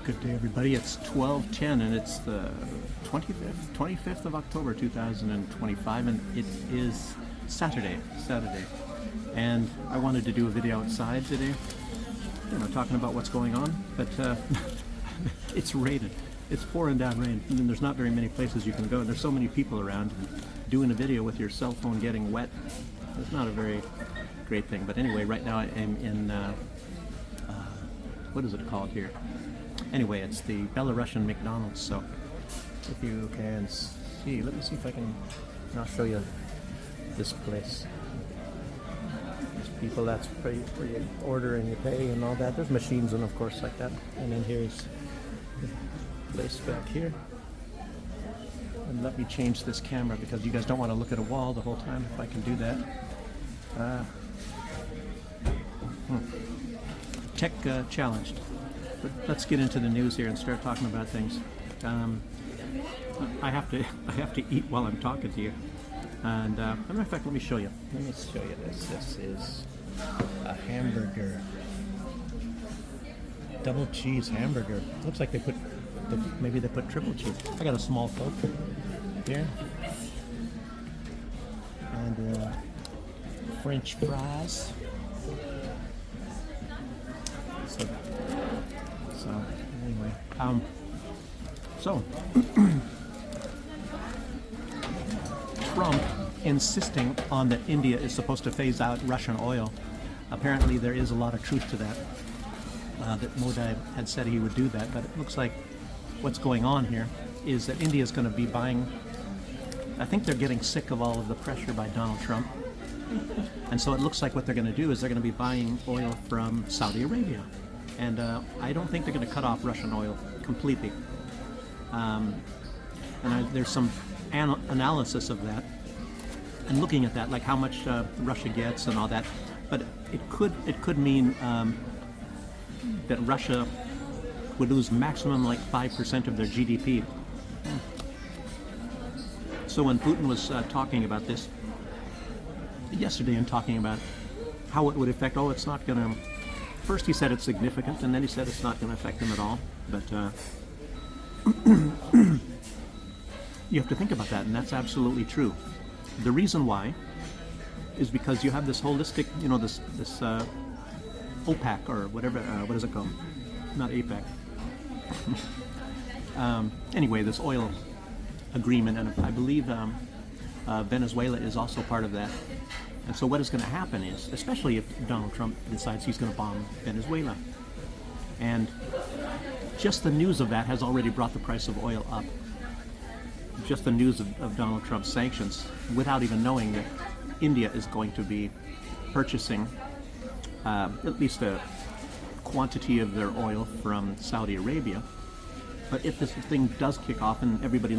Good day, everybody. It's 12:10 and it's the 25th of October 2025, and it is Saturday. And I wanted to do a video outside today, talking about what's going on, but it's raining. It's pouring down rain, and there's not very many places you can go. There's so many people around, and doing a video with your cell phone getting wet is not a very great thing. But anyway, right now I am in, what is it called here? Anyway, it's the Belarusian McDonald's, so if you can see, let me see if I can, I'll show you this place. There's people, that's where you order and you pay and all that. There's machines and of course like that. And then here's the place back here. And let me change this camera because you guys don't want to look at a wall the whole time, if I can do that. Tech challenged. But let's get into the news here and start talking about things. I have to eat while I'm talking to you. And as a matter of fact, let me show you. Let me show you this. This is a hamburger, double cheese hamburger. Looks like maybe they put triple cheese. I got a small Coke here, and French fries. So anyway, Trump insisting on that India is supposed to phase out Russian oil. Apparently there is a lot of truth to that. That Modi had said he would do that, but it looks like what's going on here is that India is going to be buying, I think they're getting sick of all of the pressure by Donald Trump. And so it looks like what they're going to do is they're going to be buying oil from Saudi Arabia. And I don't think they're going to cut off Russian oil completely. There's some analysis of that and looking at that, like how much Russia gets and all that. But it could mean that Russia would lose maximum like 5% of their GDP. So when Putin was talking about this yesterday and talking about how it would affect, it's not going to. First he said it's significant, and then he said it's not going to affect them at all. But you have to think about that, and that's absolutely true. The reason why is because you have this holistic, this OPEC or whatever, what is it called? Not APEC. Anyway, this oil agreement, and I believe Venezuela is also part of that. And so what is going to happen is, especially if Donald Trump decides he's going to bomb Venezuela, and just the news of that has already brought the price of oil up. Just the news of Donald Trump's sanctions, without even knowing that India is going to be purchasing at least a quantity of their oil from Saudi Arabia. But if this thing does kick off, and everybody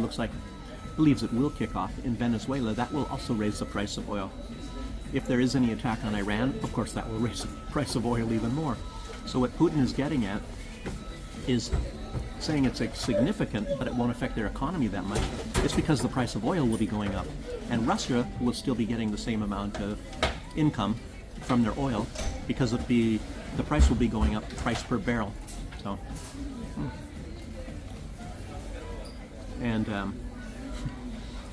believes it will kick off in Venezuela, that will also raise the price of oil. If there is any attack on Iran, of course that will raise the price of oil even more. So what Putin is getting at is saying it's significant, but it won't affect their economy that much. It's because the price of oil will be going up, and Russia will still be getting the same amount of income from their oil because the price will be going up, price per barrel. So, and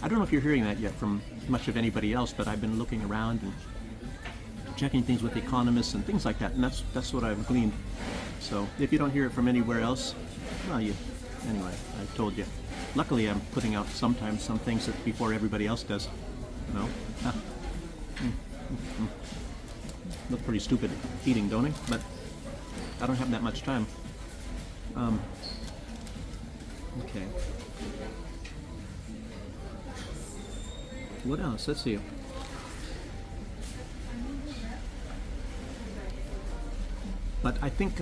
I don't know if you're hearing that yet from much of anybody else, but I've been looking around and checking things with economists and things like that, and that's what I've gleaned. So if you don't hear it from anywhere else, well, anyway, I told you. Luckily, I'm putting out sometimes some things that before everybody else does. Look pretty stupid eating, don't I? But I don't have that much time. Okay. What else? Let's see. But I think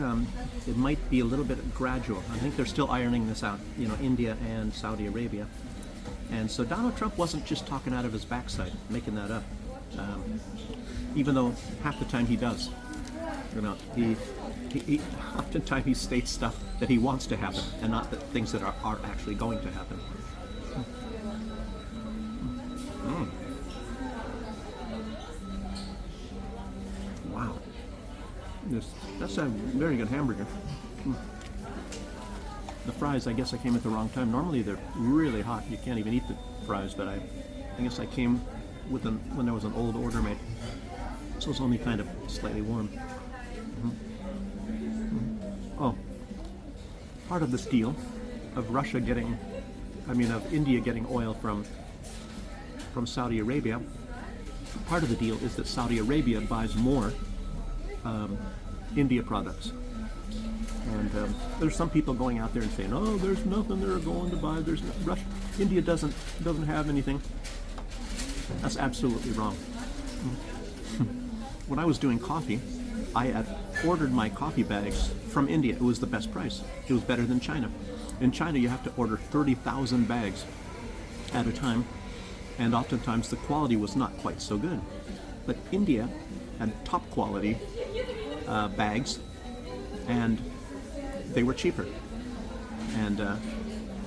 it might be a little bit gradual. I think they're still ironing this out, India and Saudi Arabia. And so Donald Trump wasn't just talking out of his backside, making that up. Even though half the time he does. Oftentimes he states stuff that he wants to happen and not the things that are actually going to happen. Wow. That's a very good hamburger. The fries, I guess I came at the wrong time. Normally they're really hot. You can't even eat the fries, but I guess I came when there was an old order made. So it's only kind of slightly warm. Oh, part of this deal of of India getting oil from Saudi Arabia, part of the deal is that Saudi Arabia buys more India products. And there's some people going out there and saying, "Oh, there's nothing they're going to buy. India doesn't have anything." That's absolutely wrong. When I was doing coffee, I had ordered my coffee bags from India. It was the best price. It was better than China. In China, you have to order 30,000 bags at a time, and oftentimes the quality was not quite so good. But India had top quality bags, and they were cheaper, and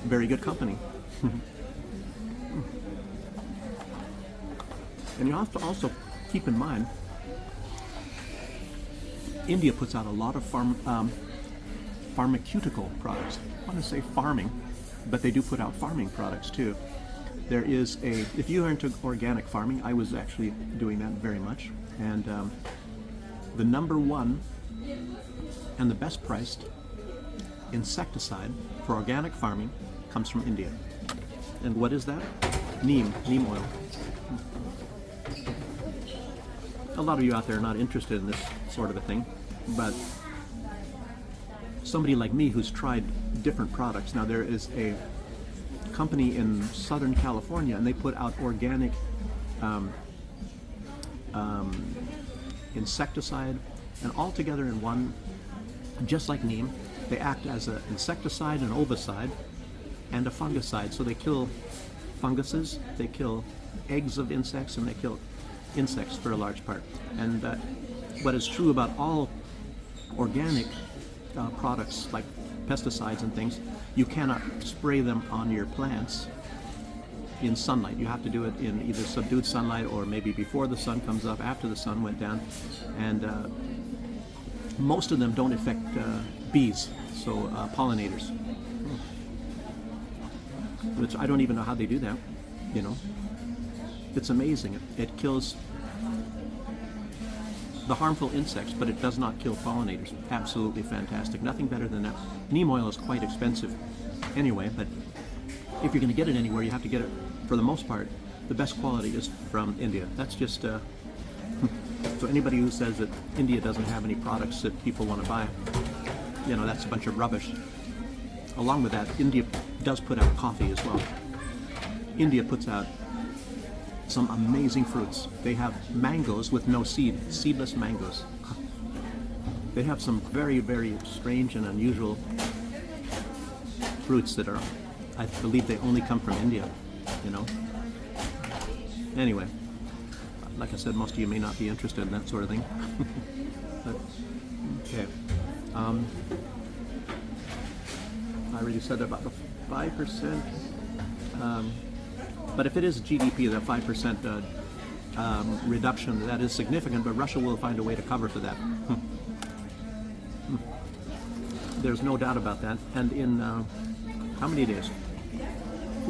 very good company. And you have to also keep in mind, India puts out a lot of pharmaceutical products. I want to say farming, but they do put out farming products too. There is if you are into organic farming, I was actually doing that very much, and the number one and the best priced insecticide for organic farming comes from India. And what is that? Neem oil. A lot of you out there are not interested in this sort of a thing, but somebody like me who's tried different products. Now, there is a company in Southern California, and they put out organic insecticide, and all together in one, just like neem. They act as an insecticide, an ovicide, and a fungicide. So they kill funguses, they kill eggs of insects, and they kill insects for a large part. And what is true about all organic products like pesticides and things, you cannot spray them on your plants in sunlight. You have to do it in either subdued sunlight or maybe before the sun comes up, after the sun went down. And most of them don't affect bees, so pollinators. Which I don't even know how they do that, you know. It's amazing. It kills the harmful insects, but it does not kill pollinators. Absolutely fantastic. Nothing better than that. Neem oil is quite expensive anyway, but if you're going to get it anywhere, you have to get it, for the most part, the best quality is from India. That's just, so anybody who says that India doesn't have any products that people want to buy, you know, that's a bunch of rubbish. Along with that, India does put out coffee as well. India puts out some amazing fruits. They have mangoes with no seed, seedless mangoes. They have some very, very strange and unusual fruits that are, I believe they only come from India, you know. Anyway, like I said, most of you may not be interested in that sort of thing. But, okay. I already said about the 5%. But if it is GDP, that 5% reduction, that is significant, but Russia will find a way to cover for that. There's no doubt about that. And in how many days?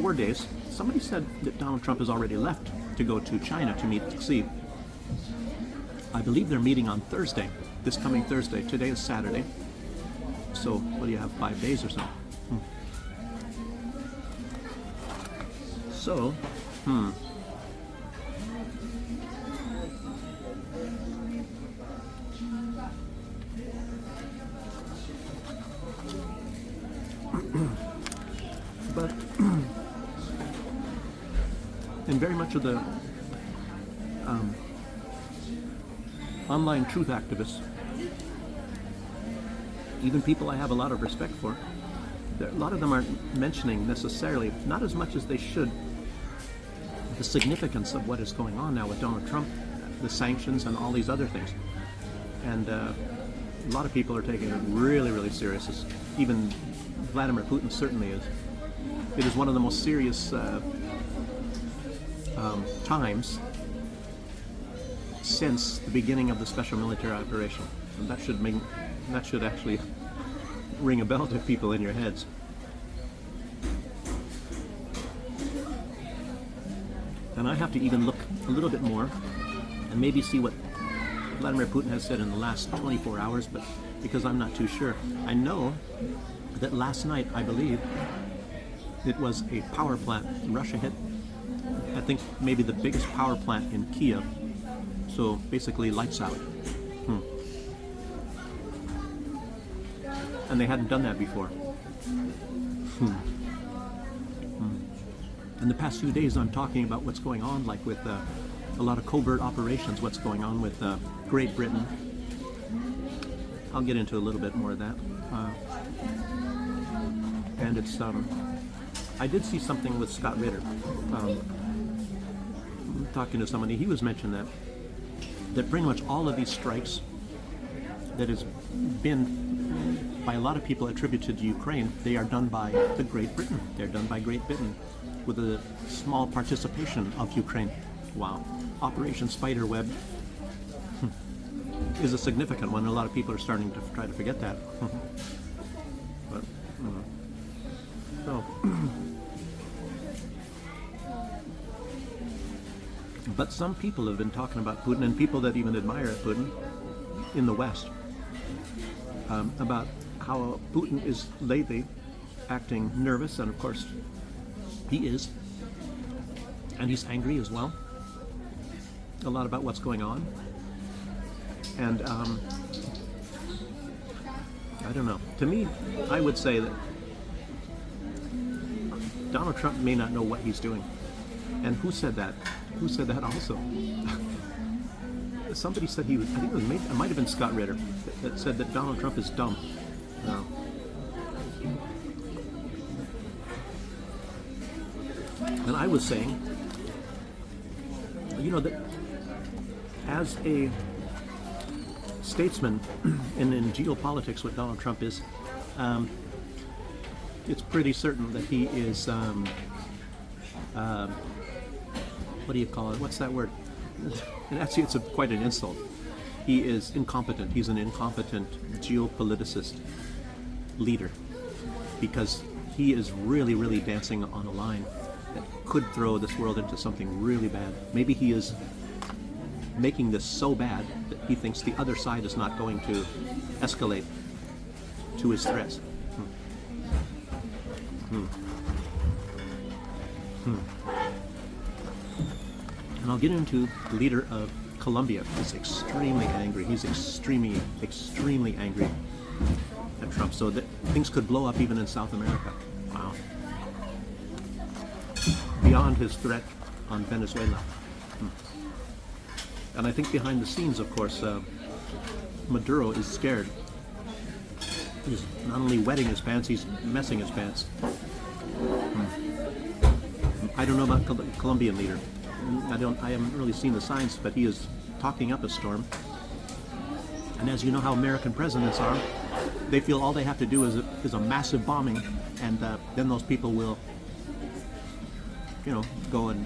4 days. Somebody said that Donald Trump has already left to go to China to meet Xi. I believe they're meeting on Thursday, this coming Thursday. Today is Saturday. So, what do you have, 5 days or so? So, but in very much of the online truth activists, even people I have a lot of respect for, a lot of them aren't mentioning necessarily, not as much as they should, the significance of what is going on now with Donald Trump, the sanctions and all these other things. And a lot of people are taking it really, really serious. Even Vladimir Putin certainly is. It is one of the most serious times since the beginning of the special military operation. And that should actually ring a bell to people in your heads. And I have to even look a little bit more and maybe see what Vladimir Putin has said in the last 24 hours, but because I'm not too sure. I know that last night, I believe, it was a power plant Russia hit. I think maybe the biggest power plant in Kiev. So basically lights out. And they hadn't done that before. In the past few days, I'm talking about what's going on, like with a lot of covert operations, what's going on with Great Britain. I'll get into a little bit more of that. And it's, I did see something with Scott Ritter. Talking to somebody, he was mentioning that pretty much all of these strikes that has been by a lot of people attributed to Ukraine, they are done by the Great Britain. They're done by Great Britain with a small participation of Ukraine. Wow. Operation Spiderweb is a significant one. A lot of people are starting to try to forget that. But, so. But some people have been talking about Putin, and people that even admire Putin in the West, about how Putin is lately acting nervous, and of course he is, and he's angry as well, a lot about what's going on, and I don't know. To me, I would say that Donald Trump may not know what he's doing. And who said that? Who said that also? Somebody said he was, I think it might have been Scott Ritter, that said that Donald Trump is dumb. No. And I was saying, you know, that as a statesman and in geopolitics, what Donald Trump is, it's pretty certain that he is, what do you call it? What's that word? And actually, it's quite an insult. He is incompetent. He's an incompetent geopoliticist leader, because he is really, really dancing on a line that could throw this world into something really bad. Maybe he is making this so bad that he thinks the other side is not going to escalate to his threats. And I'll get into the leader of Colombia. He's extremely angry. He's extremely, extremely angry at Trump. So that things could blow up even in South America. Wow. Beyond his threat on Venezuela. And I think behind the scenes, of course, Maduro is scared. He's not only wetting his pants, he's messing his pants. I don't know about the Colombian leader. I haven't really seen the signs, but he is talking up a storm. And as you know how American presidents are, they feel all they have to do is a massive bombing, and then those people will, you know, go and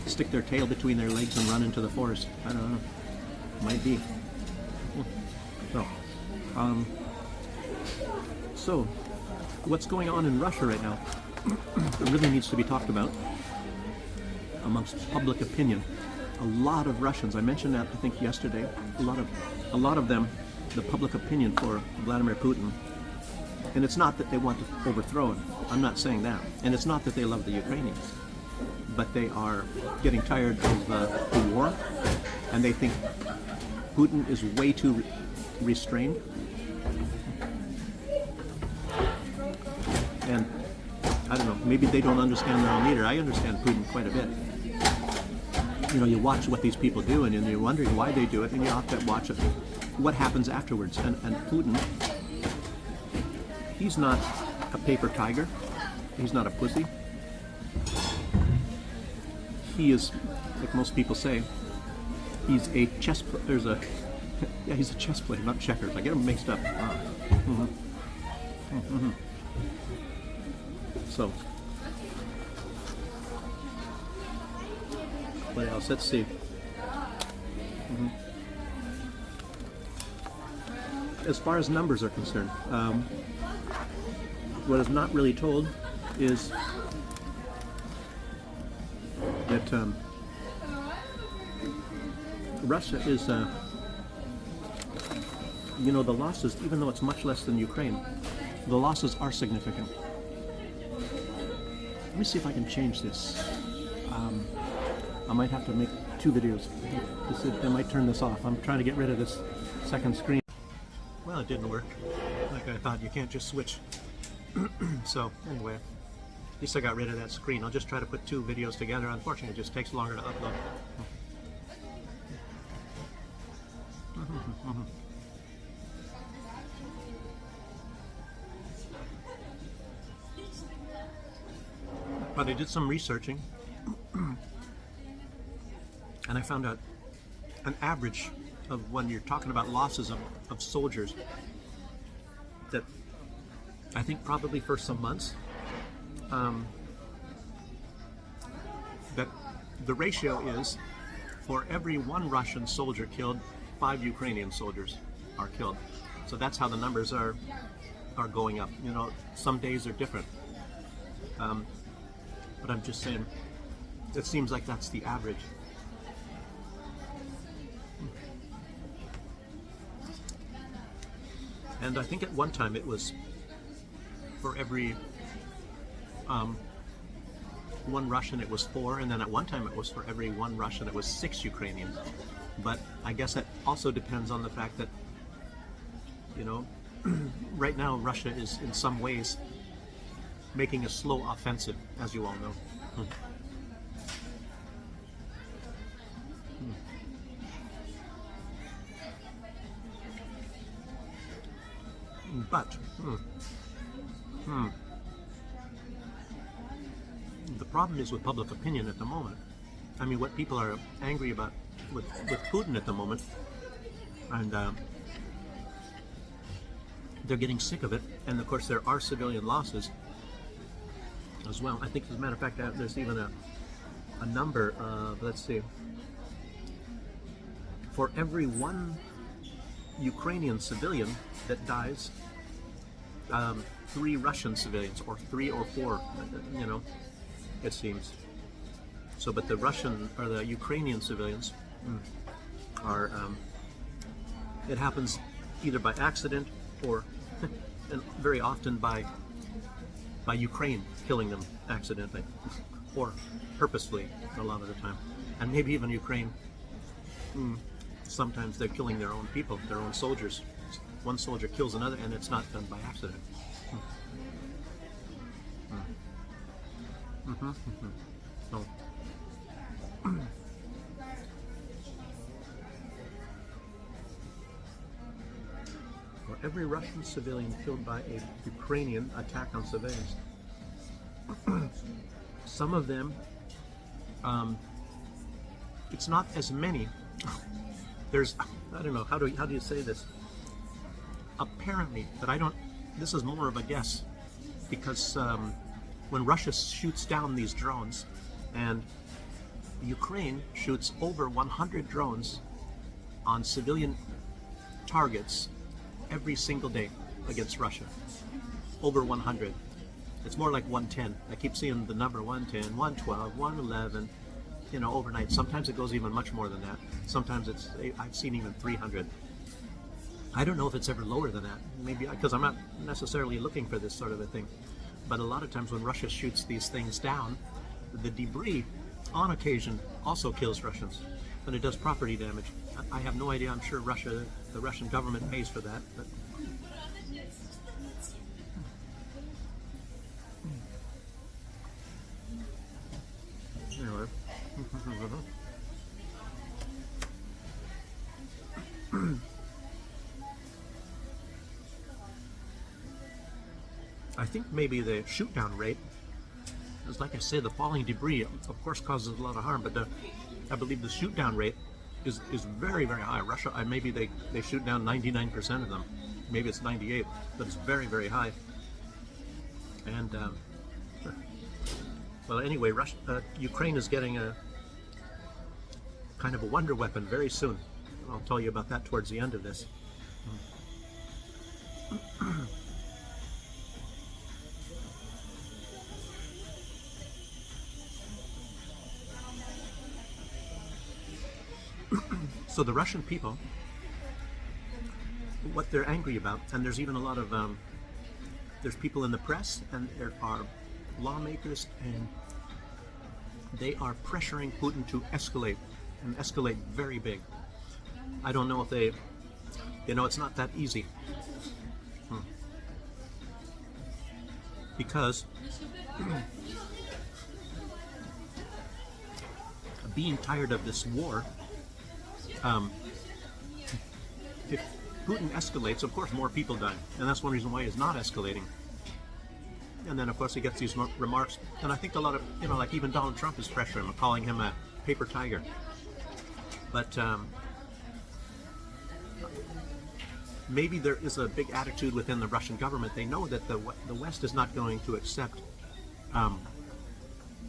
stick their tail between their legs and run into the forest. I don't know. Might be. So, what's going on in Russia right now really needs to be talked about amongst public opinion. A lot of Russians, I mentioned that I think yesterday, a lot of them, the public opinion for Vladimir Putin, and it's not that they want to overthrow him, I'm not saying that, and it's not that they love the Ukrainians, but they are getting tired of the war, and they think Putin is way too restrained, and I don't know, maybe they don't understand their own leader. I understand Putin quite a bit. You know, you watch what these people do, and you're wondering why they do it, and you have to watch it, what happens afterwards. And Putin, he's not a paper tiger. He's not a pussy. He is, like most people say, he's a chess player. There's a, yeah, he's a chess player, not checkers. I get them mixed up. So, what else? Let's see. As far as numbers are concerned, what is not really told is that Russia is, you know, the losses, even though it's much less than Ukraine, the losses are significant. Let me see if I can change this. I might have to make 2 videos. I might turn this off. I'm trying to get rid of this second screen. Well, it didn't work like I thought. You can't just switch. So anyway, at least I got rid of that screen. I'll just try to put 2 videos together. Unfortunately, it just takes longer to upload. But I did some researching and I found out an average of when you're talking about losses of soldiers, that I think probably for some months, that the ratio is for every 1 Russian soldier killed, 5 Ukrainian soldiers are killed. So that's how the numbers are going up. You know, some days are different. But I'm just saying, it seems like that's the average. And I think at one time it was for every 1 Russian it was 4, and then at one time it was for every 1 Russian it was 6 Ukrainians. But I guess that also depends on the fact that, you know, right now Russia is in some ways making a slow offensive, as you all know. But the problem is with public opinion at the moment. I mean, what people are angry about with Putin at the moment, and they're getting sick of it. And of course, there are civilian losses as well. I think, as a matter of fact, there's even a number of, let's see, for every 1 Ukrainian civilian that dies, 3 Russian civilians, or 3 or 4, you know, it seems. So, but the Russian or the Ukrainian civilians are, it happens either by accident or, and very often by Ukraine killing them accidentally or purposefully a lot of the time. And maybe even Ukraine, sometimes they're killing their own people, their own soldiers. 1 soldier kills another and it's not done by accident. So, for every Russian civilian killed by a Ukrainian attack on civilians, some of them, it's not as many. There's, I don't know, how do you say this? Apparently, but I don't, this is more of a guess, because when Russia shoots down these drones, and Ukraine shoots over 100 drones on civilian targets every single day against Russia. Over 100. It's more like 110. I keep seeing the number 110, 112, 111, you know, overnight. Sometimes it goes even much more than that. Sometimes I've seen even 300. I don't know if it's ever lower than that. Maybe because I'm not necessarily looking for this sort of a thing. But a lot of times when Russia shoots these things down, the debris on occasion also kills Russians, and it does property damage. I have no idea. I'm sure the Russian government pays for that. But anyway. I think maybe the shoot down rate is, like I say, the falling debris of course causes a lot of harm, but I believe the shoot down rate is very, very high. Russia, maybe they shoot down 99% of them. Maybe it's 98, but it's very, very high. And well, anyway, Ukraine is getting a kind of a wonder weapon very soon. I'll tell you about that towards the end of this. So the Russian people, what they're angry about, and there's even a lot of there's people in the press, and there are lawmakers, and they are pressuring Putin to escalate, and escalate very big. I don't know if they, it's not that easy. Because being tired of this war, if Putin escalates, of course more people die, and that's one reason why he's not escalating. And then of course he gets these remarks, and I think a lot of, like even Donald Trump is pressuring him, calling him a paper tiger. But maybe there is a big attitude within the Russian government. They know that the West is not going to accept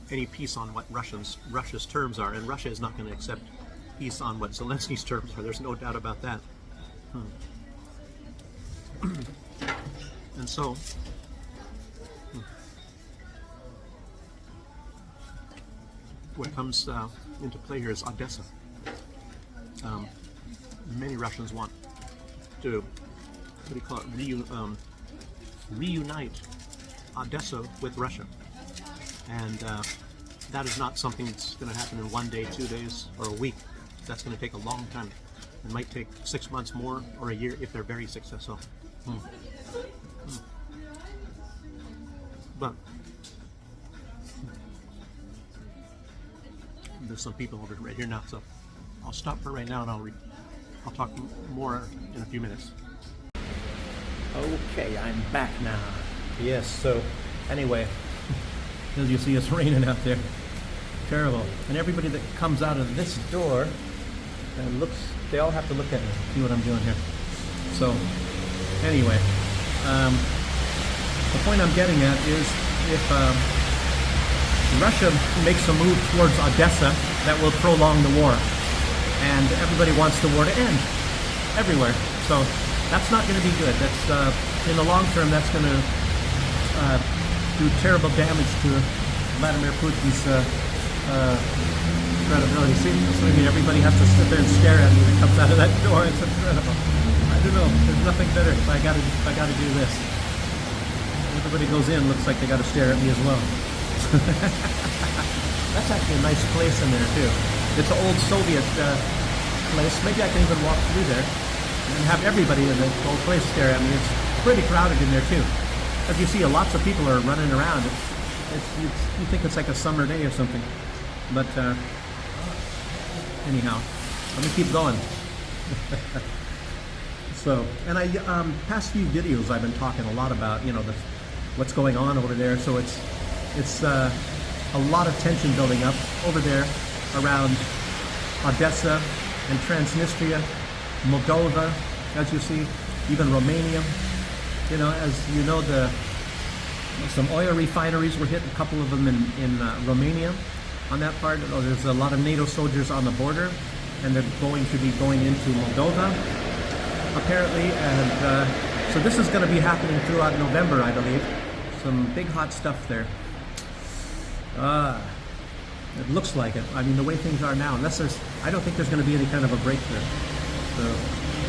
any peace on what Russia's terms are, and Russia is not going to accept peace on what Zelensky's terms are. There's no doubt about that. And so, what comes into play here is Odessa. Many Russians want to, reunite Odessa with Russia, and that is not something that's going to happen in 1 day, 2 days, or a week. That's going to take a long time. It might take 6 months more, or a year if they're very successful. But there's some people over right here now, so I'll stop for right now, and I'll talk more in a few minutes. Okay, I'm back now. Yes, so anyway, as you see, it's raining out there. Terrible. And everybody that comes out of this door and they all have to look at me, see what I'm doing here. So anyway, the point I'm getting at is if Russia makes a move towards Odessa, that will prolong the war. And everybody wants the war to end everywhere. So that's not going to be good. That's in the long term, that's going to do terrible damage to Vladimir Putin's credibility. See, everybody has to sit there and stare at me that comes out of that door. It's incredible. I don't know. There's nothing better. I got to do this. Everybody goes in. Looks like they got to stare at me as well. That's actually a nice place in there too. It's an old Soviet place. Maybe I can even walk through there and have everybody in the old place stare at me. It's pretty crowded in there too. As you see, lots of people are running around. You think it's like a summer day or something. But anyhow, let me keep going. So, and past few videos I've been talking a lot about, what's going on over there. So it's a lot of tension building up over there around Odessa and Transnistria, Moldova, as you see, even Romania. As you know, some oil refineries were hit, a couple of them in Romania on that part. There's a lot of NATO soldiers on the border, and they're going to be going into Moldova, apparently. And so this is going to be happening throughout November, I believe. Some big hot stuff there. It looks like it. I mean, the way things are now, I don't think there's going to be any kind of a breakthrough. So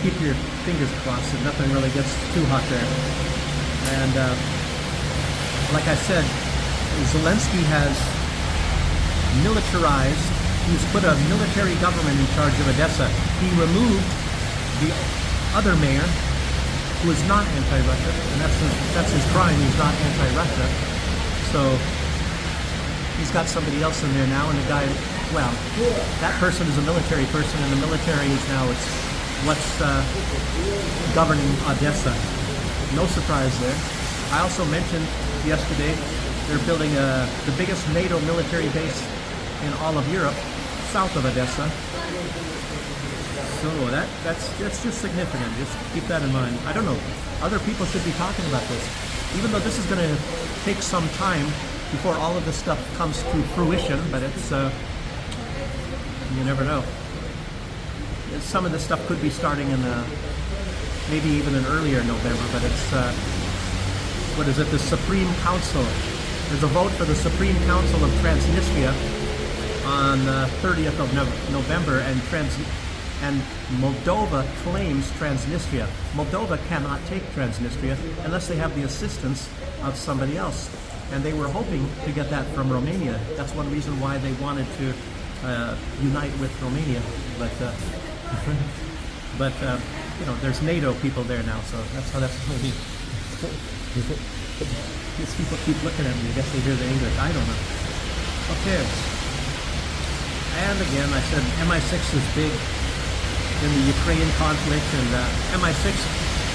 keep your fingers crossed that nothing really gets too hot there. And like I said, Zelensky has militarized. He's put a military government in charge of Odessa. He removed the other mayor, who is not anti-Russia, and that's his crime. He's not anti-Russia. So he's got somebody else in there now, and the guy, well, that person is a military person, and the military is now what's governing Odessa. No surprise there. I also mentioned yesterday they're building the biggest NATO military base in all of Europe, south of Odessa. So that's just significant. Just keep that in mind. I don't know. Other people should be talking about this. Even though this is going to take some time before all of this stuff comes to fruition, but it's, you never know. Some of this stuff could be starting in maybe even in earlier November, but it's, what is it, the Supreme Council. There's a vote for the Supreme Council of Transnistria on 30th of November, and and Moldova claims Transnistria. Moldova cannot take Transnistria unless they have the assistance of somebody else. And they were hoping to get that from Romania. That's one reason why they wanted to unite with Romania. But you know, there's NATO people there now, so that's how that's going to be. These people keep looking at me. I guess they hear the English. I don't know. Okay. And again, I said MI6 is big in the Ukraine conflict, and MI6,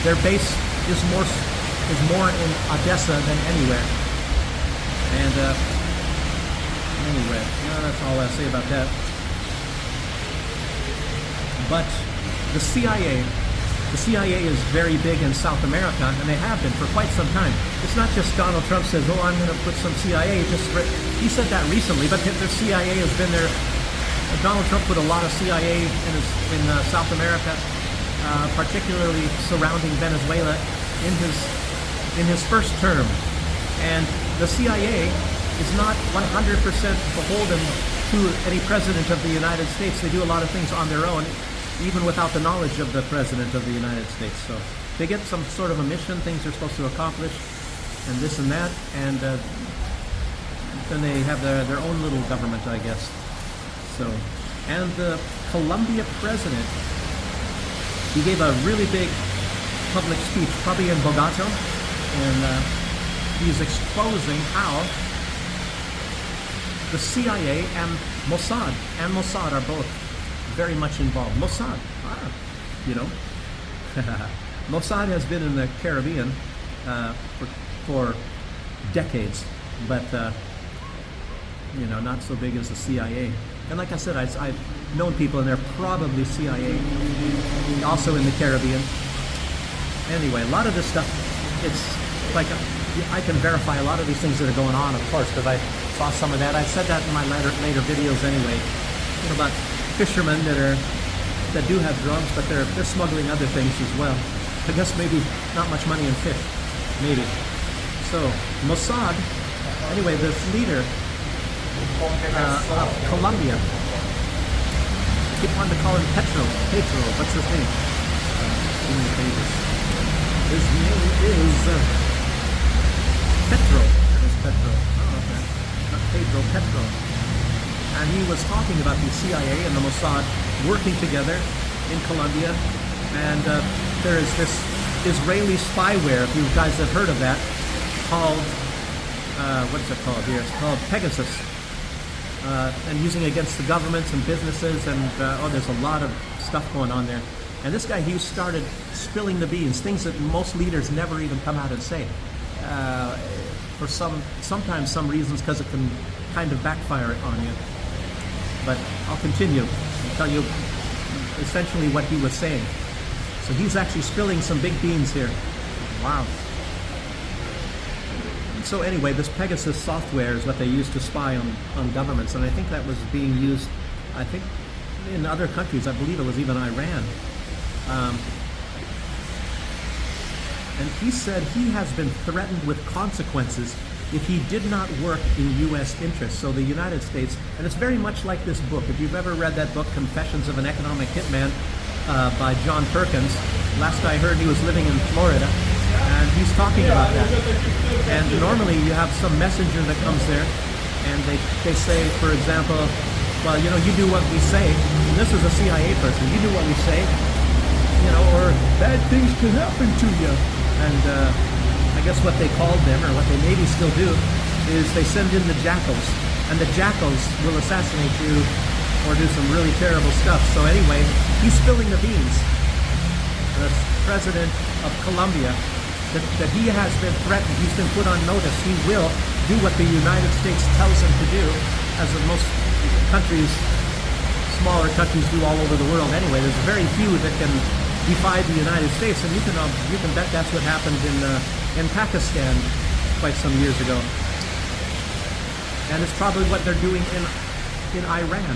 their base is more in Odessa than anywhere. And anyway, that's all I say about that. But the CIA is very big in South America, and they have been for quite some time. It's not just Donald Trump says, "Oh, I'm going to put some CIA." He said that recently, but the CIA has been there. Donald Trump put a lot of CIA in South America, particularly surrounding Venezuela, in his first term. And the CIA is not 100% beholden to any president of the United States. They do a lot of things on their own, even without the knowledge of the President of the United States. So they get some sort of a mission, things they're supposed to accomplish, and this and that, and then they have their own little government, I guess. So, and the Colombian president, he gave a really big public speech, probably in Bogota, and he's exposing how the CIA and Mossad are both very much involved. Mossad, you know, Mossad has been in the Caribbean for decades, but you know, not so big as the CIA. And like I said, I've known people, and they're probably CIA, also in the Caribbean. Anyway, a lot of this stuff, it's like I can verify a lot of these things that are going on, of course, because I saw some of that. I said that in my later videos anyway, you know, about fishermen that do have drugs, but they're smuggling other things as well. I guess maybe not much money in fish, maybe. So Mossad, anyway, this leader of Colombia, I keep wanting to call him Petro. What's his name? His name is Petro. That is Petro. Oh, okay. Not Pedro, Petro. And he was talking about the CIA and the Mossad working together in Colombia. And there is this Israeli spyware, if you guys have heard of that, called, what's it called here? It's called Pegasus. And using it against the governments and businesses, and there's a lot of stuff going on there. And this guy, he started spilling the beans, things that most leaders never even come out and say. For sometimes some reasons, because it can kind of backfire on you. But I'll continue and tell you essentially what he was saying. So he's actually spilling some big beans here. Wow. So anyway, this Pegasus software is what they use to spy on governments, and I think that was being used, I think, in other countries. I believe it was even Iran. And he said he has been threatened with consequences if he did not work in U.S. interests. So the United States, and it's very much like this book. If you've ever read that book, Confessions of an Economic Hitman, by John Perkins, last I heard he was living in Florida, and he's talking about that. And normally you have some messenger that comes there, and they say, for example, well, you know, you do what we say. And this is a CIA person. You do what we say, you know, or bad things can happen to you. And I guess what they called them, or what they maybe still do, is they send in the jackals, and the jackals will assassinate you or do some really terrible stuff. So anyway, he's spilling the beans. The president of Colombia, that he has been threatened, he's been put on notice. He will do what the United States tells him to do, as most countries, smaller countries do all over the world anyway. There's very few that can defy the United States, and you can bet that's what happened in Pakistan quite some years ago. And it's probably what they're doing in Iran.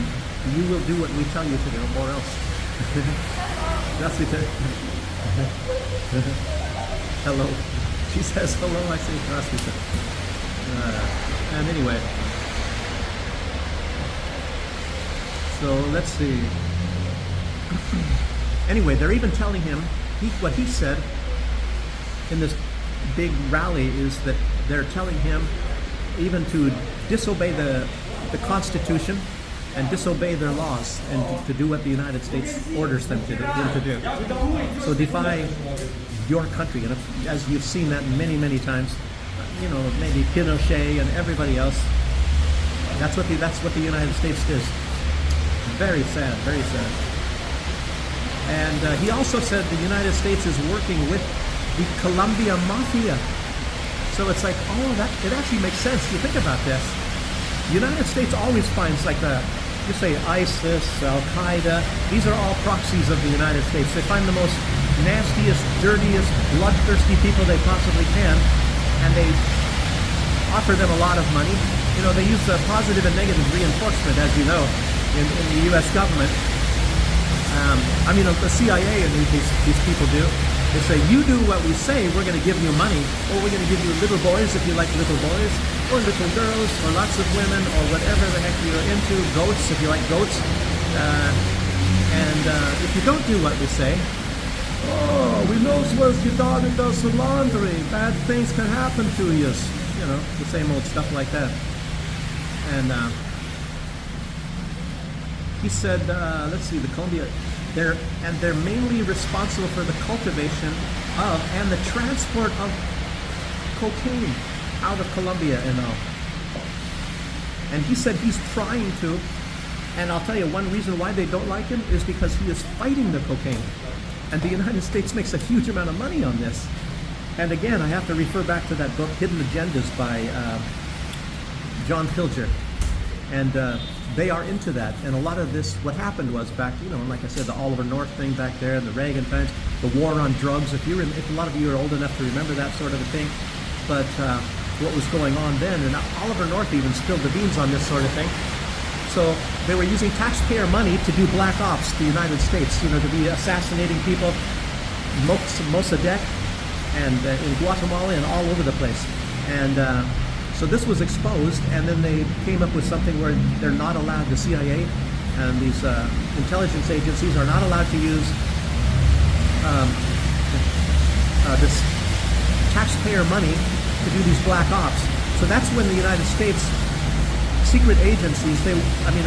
You will do what we tell you to do, or else. Hello. She says hello, I say здравствуйте. And anyway. So let's see. Anyway, they're even telling him, what he said in this big rally is that they're telling him even to disobey the Constitution and disobey their laws and to do what the United States orders them to do. So defy your country. And as you've seen that many, many times, maybe Pinochet and everybody else, that's what the United States does. Very sad, very sad. And he also said the United States is working with the Colombian mafia. So it's like, it actually makes sense. You think about this. The United States always finds you say ISIS, Al-Qaeda, these are all proxies of the United States. They find the most nastiest, dirtiest, bloodthirsty people they possibly can, and they offer them a lot of money. They use positive and negative reinforcement, as you know, in the U.S. government. The CIA and these people do. They say, you do what we say, we're going to give you money, or we're going to give you little boys if you like little boys, or little girls, or lots of women, or whatever the heck you're into, goats if you like goats. If you don't do what we say, we know where's your daughter does the laundry, bad things can happen to you. The same old stuff like that. And he said, let's see, the Columbia, they're mainly responsible for the cultivation of and the transport of cocaine out of Colombia and all. And he said he's trying to, and I'll tell you one reason why they don't like him is because he is fighting the cocaine. And the United States makes a huge amount of money on this. And again, I have to refer back to that book, Hidden Agendas by John Pilger. And they are into that. And a lot of this, what happened was back, like I said, the Oliver North thing back there, the Reagan times, the war on drugs. If a lot of you are old enough to remember that sort of a thing. But what was going on then, and Oliver North even spilled the beans on this sort of thing. So they were using taxpayer money to do black ops to the United States, to be assassinating people, Mossadegh, and in Guatemala and all over the place. And so this was exposed, and then they came up with something where they're not allowed, the CIA and these intelligence agencies are not allowed to use this taxpayer money to do these black ops. So that's when the United States secret agencies, a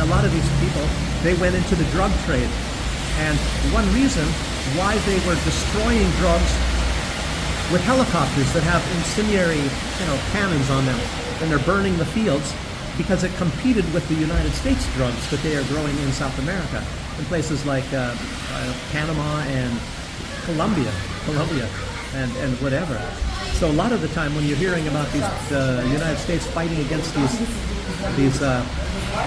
lot of these people, they went into the drug trade. And one reason why they were destroying drugs with helicopters that have incendiary, cannons on them, and they're burning the fields, because it competed with the United States drugs that they are growing in South America, in places like Panama and Colombia, and whatever. So a lot of the time when you're hearing about the United States fighting against these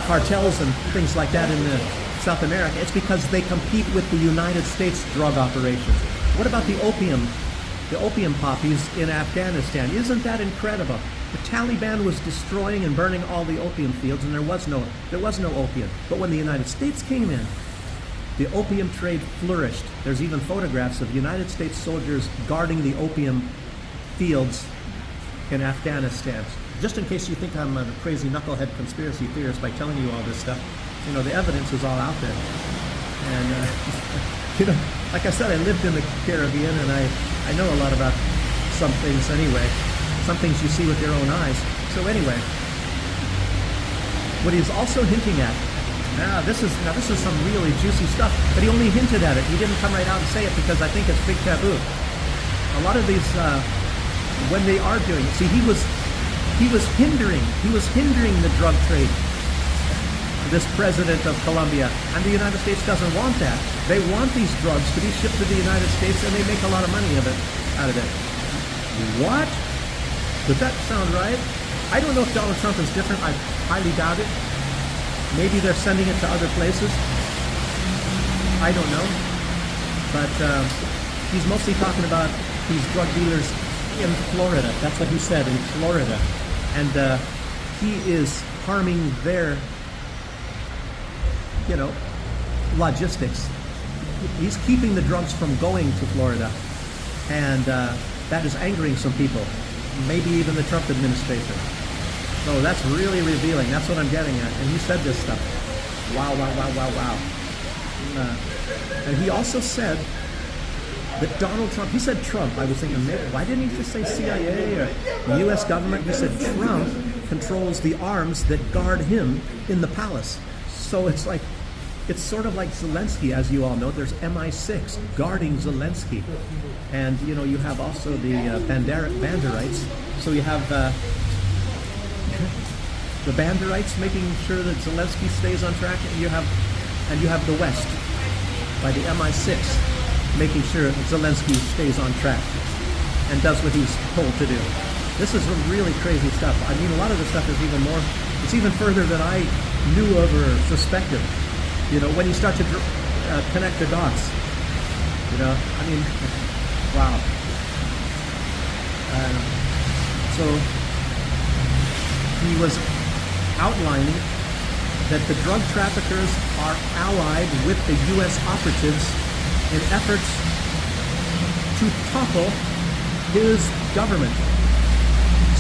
cartels and things like that in South America, it's because they compete with the United States drug operations. What about the opium poppies in Afghanistan? Isn't that incredible? The Taliban was destroying and burning all the opium fields, and there was no opium. But when the United States came in, the opium trade flourished. There's even photographs of United States soldiers guarding the opium fields in Afghanistan. Just in case you think I'm a crazy knucklehead conspiracy theorist by telling you all this stuff, the evidence is all out there. And like I said, I lived in the Caribbean, and I know a lot about some things anyway. Some things you see with your own eyes. So anyway, what he's also hinting at, this is some really juicy stuff, but he only hinted at it. He didn't come right out and say it because I think it's big taboo. A lot of these, when they are doing it, see, he was hindering the drug trade, this president of Colombia, and the United States doesn't want that. They want these drugs to be shipped to the United States, and they make a lot of money out of it. What? Does that sound right? I don't know if Donald Trump is different. I highly doubt it. Maybe they're sending it to other places. I don't know. But he's mostly talking about these drug dealers in Florida. That's what he said, in Florida. And he is harming their, logistics. He's keeping the drugs from going to Florida. And that is angering some people. Maybe even the Trump administration. So that's really revealing. That's what I'm getting at. And he said this stuff. Wow, wow, wow, wow, wow. And he also said that Donald Trump, he said Trump, I was thinking, maybe, why didn't he just say CIA or the U.S. government? He said Trump controls the arms that guard him in the palace. So it's like, it's sort of like Zelensky, as you all know. There's MI6 guarding Zelensky. And, you know, you have also the Banderites. So you have the Banderites making sure that Zelensky stays on track, and you have the West by the MI6 making sure that Zelensky stays on track and does what he's told to do. This is really crazy stuff. I mean, a lot of the stuff is it's even further than I knew of or suspected. You know, when you start to connect the dots, you know, I mean, wow. So he was outlining that the drug traffickers are allied with the U.S. operatives in efforts to topple his government.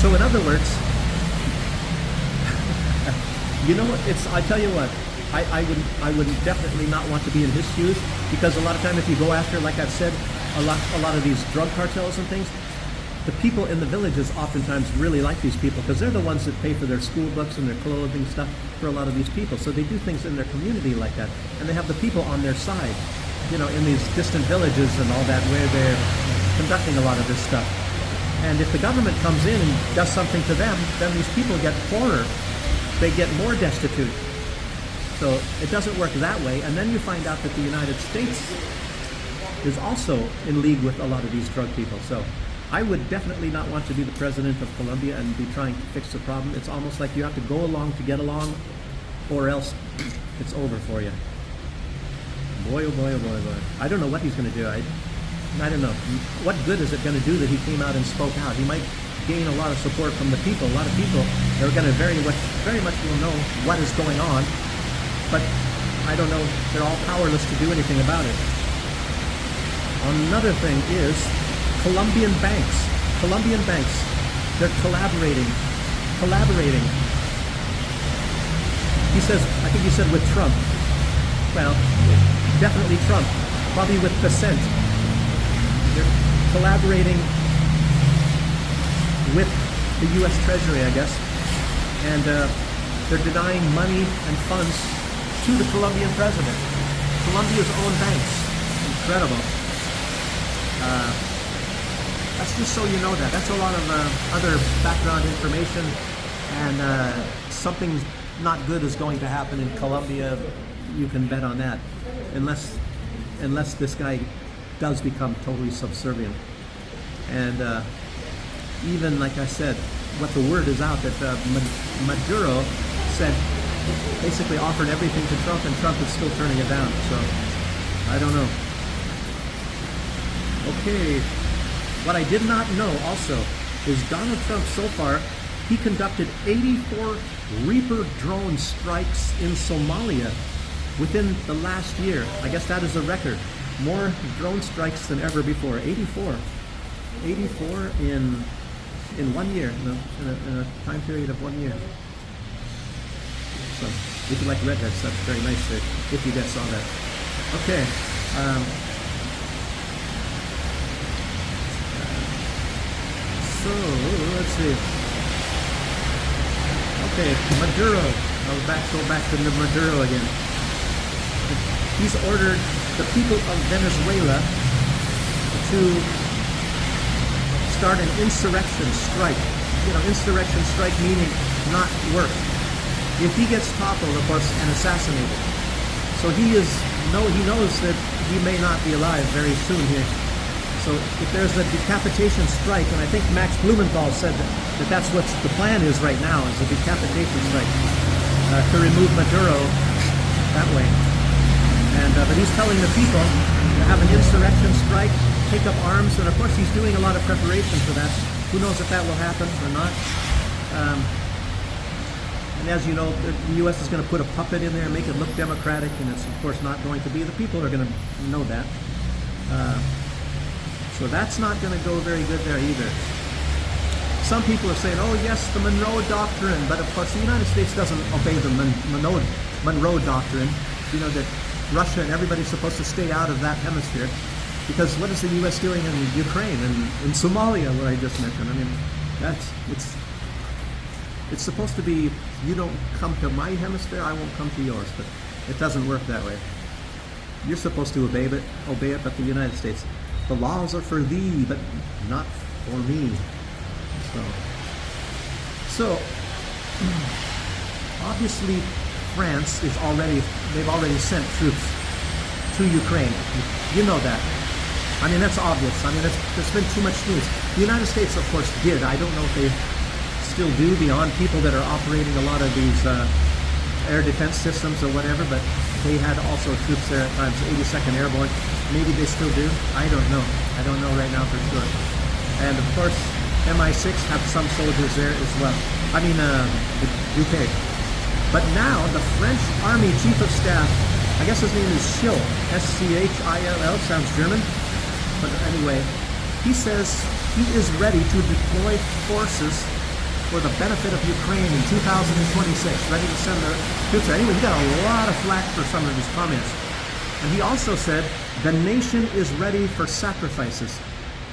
So in other words, you know, I tell you what, I would definitely not want to be in his shoes, because a lot of time if you go after, like I've said, a lot of these drug cartels and things, the people in the villages oftentimes really like these people because they're the ones that pay for their school books and their clothing stuff for a lot of these people. So they do things in their community like that, and they have the people on their side, you know, in these distant villages and all that, where they're conducting a lot of this stuff. And if the government comes in and does something to them, then these people get poorer. They get more destitute. So it doesn't work that way. And then you find out that the United States is also in league with a lot of these drug people. So I would definitely not want to be the president of Colombia and be trying to fix the problem. It's almost like you have to go along to get along, or else it's over for you. Boy, oh boy, oh boy, oh boy. I don't know what he's going to do. I don't know. What good is it going to do that he came out and spoke out? He might gain a lot of support from the people. A lot of people are going to very much will know what is going on, but I don't know. They're all powerless to do anything about it. Another thing is Columbian banks. Columbian banks. They're collaborating. He says, I think he said with Trump. Well, definitely Trump. Probably with dissent. They're collaborating with the U.S. Treasury, I guess, and they're denying money and funds to the Colombian president. Colombia's own banks. Incredible. That's just so you know that. That's a lot of other background information, and something not good is going to happen in Colombia. You can bet on that, unless this guy does become totally subservient. And even, like I said, what the word is out that Maduro said, basically offered everything to Trump, and Trump is still turning it down. So I don't know. Okay, what I did not know also is Donald Trump so far, he conducted 84 Reaper drone strikes in Somalia within the last year. I guess that is a record. More drone strikes than ever before. 84 in 1 year, in a time period of 1 year. So if you like read that stuff, very nice if you guys saw that. Okay. So let's see. Okay, Maduro. Go back to Maduro again. He's ordered the people of Venezuela to start an insurrection strike. You know, insurrection strike meaning not work. If he gets toppled, of course, and assassinated. So he knows that he may not be alive very soon here. So if there's a decapitation strike, and I think Max Blumenthal said that that's what the plan is right now, is a decapitation strike to remove Maduro that way. And but he's telling the people to have an insurrection strike, take up arms, and of course he's doing a lot of preparation for that. Who knows if that will happen or not? And as you know, the U.S. is going to put a puppet in there and make it look democratic, and it's of course not going to be. The people are going to know that. So that's not going to go very good there either. Some people are saying, oh yes, the Monroe Doctrine, but of course the United States doesn't obey the Monroe Doctrine. You know that Russia and everybody's supposed to stay out of that hemisphere. Because what is the U.S. doing in Ukraine and in Somalia, where I just mentioned? I mean, it's supposed to be, you don't come to my hemisphere, I won't come to yours, but it doesn't work that way. You're supposed to obey it, but the United States, the laws are for thee, but not for me. So obviously France they've already sent troops to Ukraine. You know that. I mean, that's obvious. I mean, there's been too much news. The United States, of course, did. I don't know if they still do, beyond people that are operating a lot of these air defense systems or whatever, but they had also troops there at times, 82nd Airborne. Maybe they still do. I don't know. I don't know right now for sure. And of course, MI6 have some soldiers there as well. I mean, the UK. But now, the French Army Chief of Staff, I guess his name is Schill, S-C-H-I-L-L, sounds German. But anyway, he says he is ready to deploy forces for the benefit of Ukraine in 2026, ready to send their troops there. Anyway, he got a lot of flack for some of his comments. And he also said, the nation is ready for sacrifices.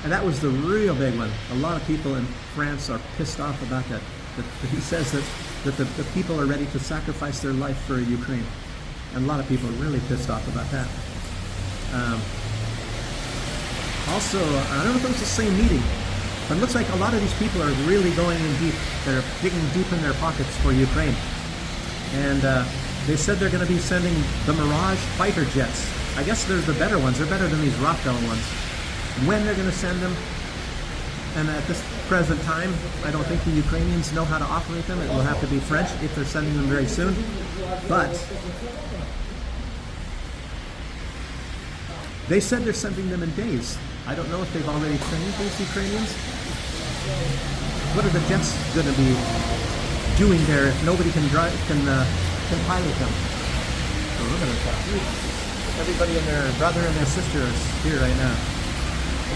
And that was the real big one. A lot of people in France are pissed off about that. He says that the people are ready to sacrifice their life for Ukraine. And a lot of people are really pissed off about that. Also, I don't know if it was the same meeting, but it looks like a lot of these people are really going in deep. They're digging deep in their pockets for Ukraine. And they said they're going to be sending the Mirage fighter jets. I guess they're the better ones. They're better than these Rafale ones. When they're going to send them, and at this present time, I don't think the Ukrainians know how to operate them. It will have to be French if they're sending them very soon. But they said they're sending them in days. I don't know if they've already trained these Ukrainians. What are the jets going to be doing there if nobody can pilot them? So look at that. Everybody and their brother and their sister is here right now.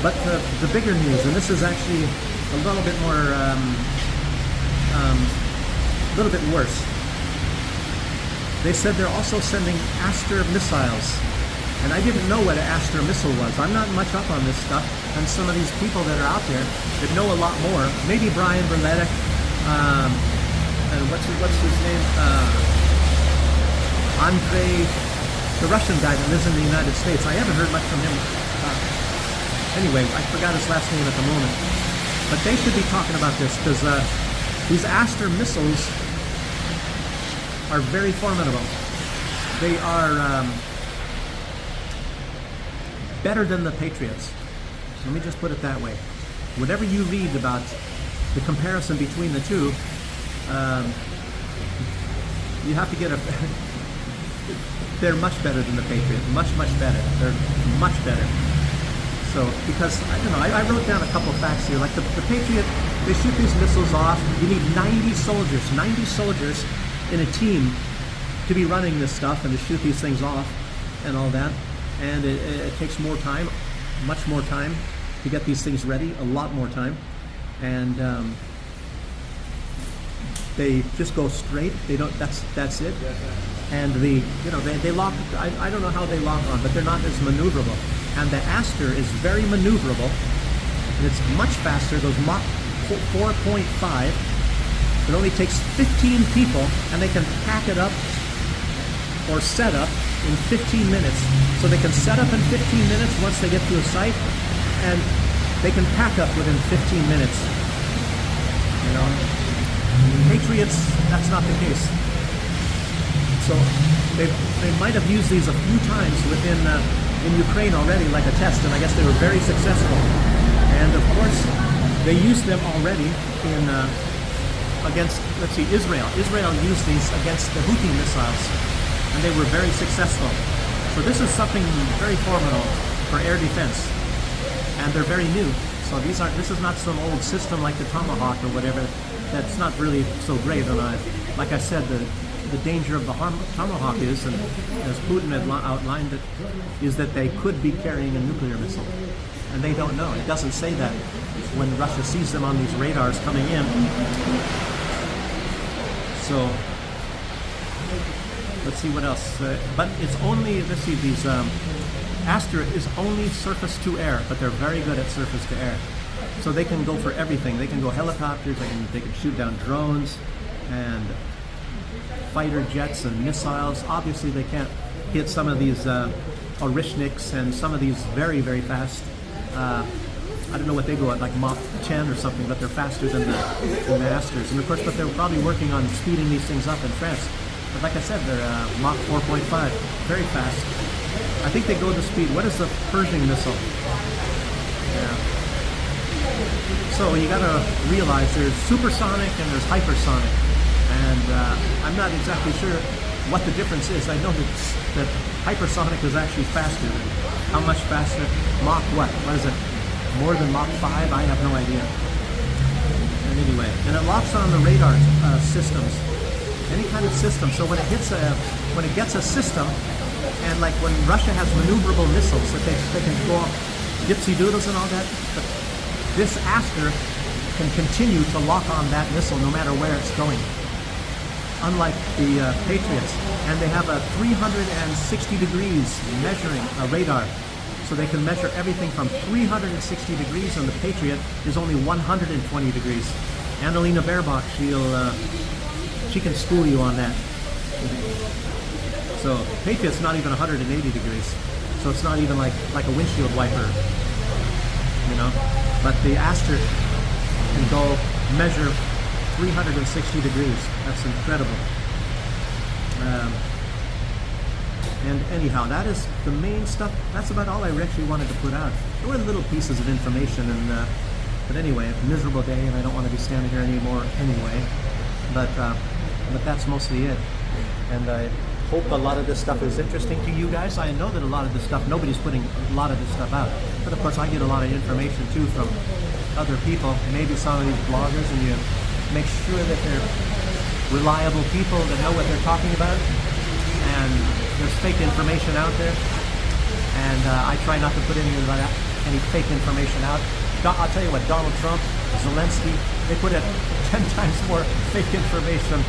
But the bigger news, and this is actually a little bit more, a little bit worse. They said they're also sending Aster missiles. And I didn't know what an Aster missile was. I'm not much up on this stuff. And some of these people that are out there that know a lot more, maybe Brian Berletic, and what's his name? Andrei, the Russian guy that lives in the United States. I haven't heard much from him. Anyway, I forgot his last name at the moment. But they should be talking about this, because these Aster missiles are very formidable. They are better than the Patriots. Let me just put it that way. Whatever you read about the comparison between the two, you have to get a... They're much better than the Patriot. Much, much better. They're much better. So, because, I don't know, I wrote down a couple of facts here. Like the Patriot, they shoot these missiles off. You need 90 soldiers in a team to be running this stuff and to shoot these things off and all that. And it takes more time, much more time to get these things ready, a lot more time. And they just go straight. They don't. That's it. And they lock. I don't know how they lock on, but they're not as maneuverable. And the Aster is very maneuverable, and it's much faster. It goes Mach 4.5. It only takes 15 people, and they can pack it up or set up in 15 minutes. So they can set up in 15 minutes once they get to a site, and they can pack up within 15 minutes. You know, Patriots, that's not the case. So they might have used these a few times in Ukraine already, like a test, and I guess they were very successful. And of course, they used them already against, let's see, Israel. Israel used these against the Houthi missiles, and they were very successful. So this is something very formidable for air defense, and they're very new. So this is not some old system like the Tomahawk or whatever. That's not really so great. And like I said, the danger of the Tomahawk is, and as Putin had outlined it, is that they could be carrying a nuclear missile, and they don't know. It doesn't say that when Russia sees them on these radars coming in. So let's see what else. But it's only, let's see, these Aster is only surface to air, but they're very good at surface to air. So they can go for everything. They can go helicopters, they can shoot down drones and fighter jets and missiles. Obviously they can't hit some of these Orishniks and some of these very, very fast. I don't know what they go at, like Mach 10 or something, but they're faster than the Asters. And of course, but they're probably working on speeding these things up in France. But like I said, they're Mach 4.5, very fast. I think they go the speed. What is the Pershing missile? Yeah. So you got to realize there's supersonic and there's hypersonic, and I'm not exactly sure what the difference is. I know that hypersonic is actually faster. How much faster? Mach what? What is it? More than Mach 5? I have no idea. And anyway, and it locks on the radar systems, any kind of system. So when it gets a system, and like when Russia has maneuverable missiles that they can go off dipsy doodles and all that, but this Aster can continue to lock on that missile no matter where it's going. Unlike the Patriots, and they have a 360 degrees measuring radar. So they can measure everything from 360 degrees, and the Patriot is only 120 degrees. Annalena Baerbock, she can school you on that. So Patriot's not even 180 degrees, so it's not even like a windshield wiper, you know. But the Aster can go measure 360 degrees. That's incredible. And anyhow, that is the main stuff. That's about all I actually wanted to put out. There were little pieces of information, and but anyway, a miserable day, and I don't want to be standing here anymore anyway. But that's mostly it. And I hope a lot of this stuff is interesting to you guys. I know that a lot of this stuff, nobody's putting a lot of this stuff out. But of course, I get a lot of information too from other people, maybe some of these bloggers, and you make sure that they're reliable people that know what they're talking about. And there's fake information out there, and I try not to put any fake information out. I'll tell you what, Donald Trump, Zelensky, they put out 10 times more fake information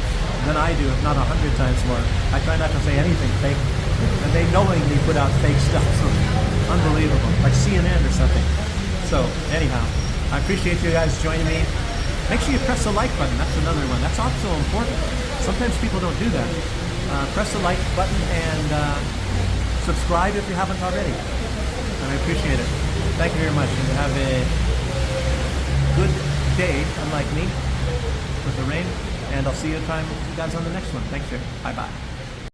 than I do, if not 100 times more. I try not to say anything fake, and they knowingly put out fake stuff, so unbelievable, like CNN or something. So anyhow, I appreciate you guys joining me. Make sure you press the like button, that's another one. That's also important. Sometimes people don't do that. Press the like button and subscribe if you haven't already. And I appreciate it. Thank you very much, and have a good day, unlike me, with the rain. And I'll see you guys on the next one. Thanks, sir. Bye-bye.